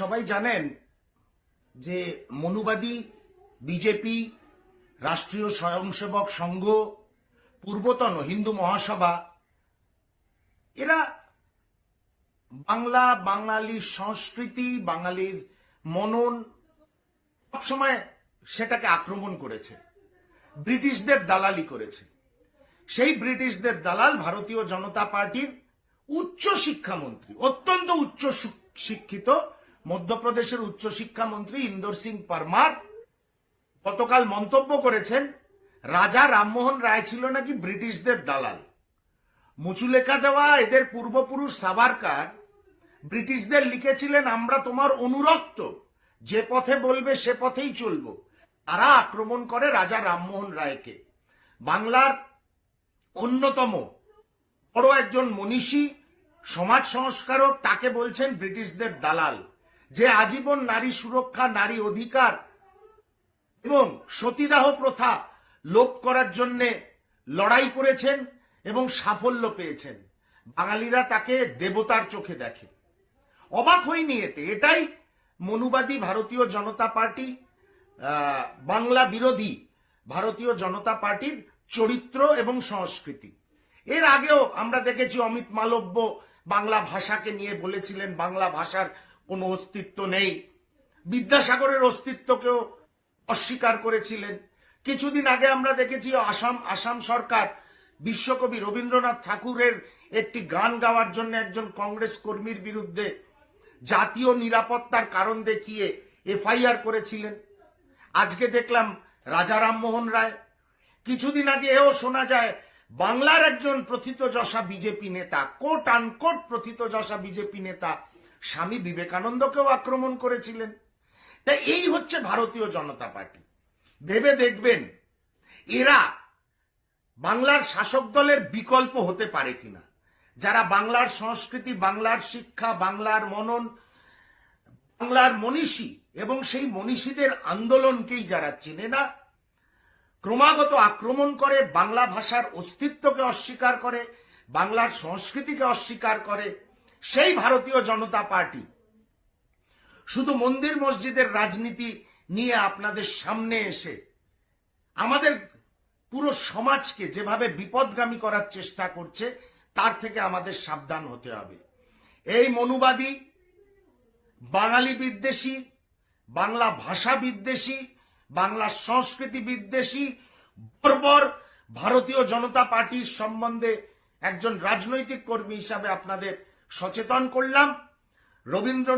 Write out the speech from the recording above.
সবাই জানেন যে মনুবাদী বিজেপি, রাষ্ট্রীয় স্বয়ংসেবক সংঘ, পূর্বতন হিন্দু মহাসভা এরা বাংলা, বাঙালির সংস্কৃতি, বাঙালির মনন সবসময় সেটাকে আক্রমণ করেছে, ব্রিটিশদের দালালি করেছে। সেই ব্রিটিশদের দালাল ভারতীয় জনতা পার্টির উচ্চ শিক্ষামন্ত্রী, অত্যন্ত উচ্চ শিক্ষিত মধ্যপ্রদেশের উচ্চ শিক্ষামন্ত্রী ইন্দর সিং পারমার গতকাল মন্তব্য করেছেন রাজা রামমোহন রায় ছিল নাকি ব্রিটিশদের দালাল। মুচুলেখা দেওয়া এদের পূর্বপুরুষ সাভারকার ব্রিটিশদের লিখেছিলেন, আমরা তোমার অনুরক্ত, যে পথে বলবে সে পথেই চলব। তারা আক্রমণ করে রাজা রামমোহন রায়কে। বাংলার অন্যতম বড় একজন মনীষী, সমাজ সংস্কারক, তাকে বলছেন ব্রিটিশদের দালাল, যে আজীবন নারী সুরক্ষা, নারী অধিকার এবং সতীদাহ প্রথা লোপ করার জন্য লড়াই করেছেন এবং সাফল্য পেয়েছেন। বাঙালিরা তাকে দেবতার চোখে দেখে। অবাক হয়নি এতে। এটাই মনুবাদী ভারতীয় জনতা পার্টি, বাংলা বিরোধী ভারতীয় জনতা পার্টির চরিত্র এবং সংস্কৃতি। এর আগেও আমরা দেখেছি অমিত মালব্য বাংলা ভাষাকে নিয়ে বলেছিলেন বাংলা ভাষার কোনো অস্তিত্ব নেই। বিদ্যাসাগরের অস্তিত্বকেও অস্বীকার করেছিলেন। কিছুদিন আগে আমরা দেখেছি আসাম সরকার বিশ্বকবি রবীন্দ্রনাথ ঠাকুরের একটি গান গাওয়ার জন্য একজন কংগ্রেস কর্মীর বিরুদ্ধে জাতীয় নিরাপত্তার কারণ দেখিয়ে এফআইআর করেছিলেন। আজকে দেখলাম রাজা রামমোহন রায়। কিছুদিন আগে এও শোনা যায় বাংলার একজন প্রথিতযশা বিজেপি নেতা, কোট আনকোট প্রথিতযশা বিজেপি নেতা স্বামী বিবেকানন্দকেও আক্রমণ করেছিলেন। তাই এই হচ্ছে ভারতীয় জনতা পার্টি। ভেবে দেখবেন এরা বাংলার শাসক দলের বিকল্প হতে পারে কিনা, যারা বাংলার সংস্কৃতি, বাংলার শিক্ষা, বাংলার মনন, বাংলার মনীষী এবং সেই মনীষীদের আন্দোলনকেই যারা চেনে না, ক্রমাগত আক্রমণ করে, বাংলা ভাষার অস্তিত্বকে অস্বীকার করে, বাংলার সংস্কৃতিকে অস্বীকার করে, সেই ভারতীয় জনতা পার্টি শুধু মন্দির মসজিদের রাজনীতি নিয়ে আপনাদের সামনে এসে আমাদের পুরো সমাজকে যেভাবে বিপদগামী করার চেষ্টা করছে, তার থেকে আমাদের সাবধান হতে হবে। এই মনুবাদী, বাঙালি বিদ্বেষী, বাংলা ভাষা বিদ্বেষী, বাংলা সংস্কৃতি বিদ্বেষী বর্বর ভারতীয় জনতা পার্টির সম্বন্ধে একজন রাজনৈতিক কর্মী হিসাবে আপনাদের সচেতন করলাম। রবীন্দ্র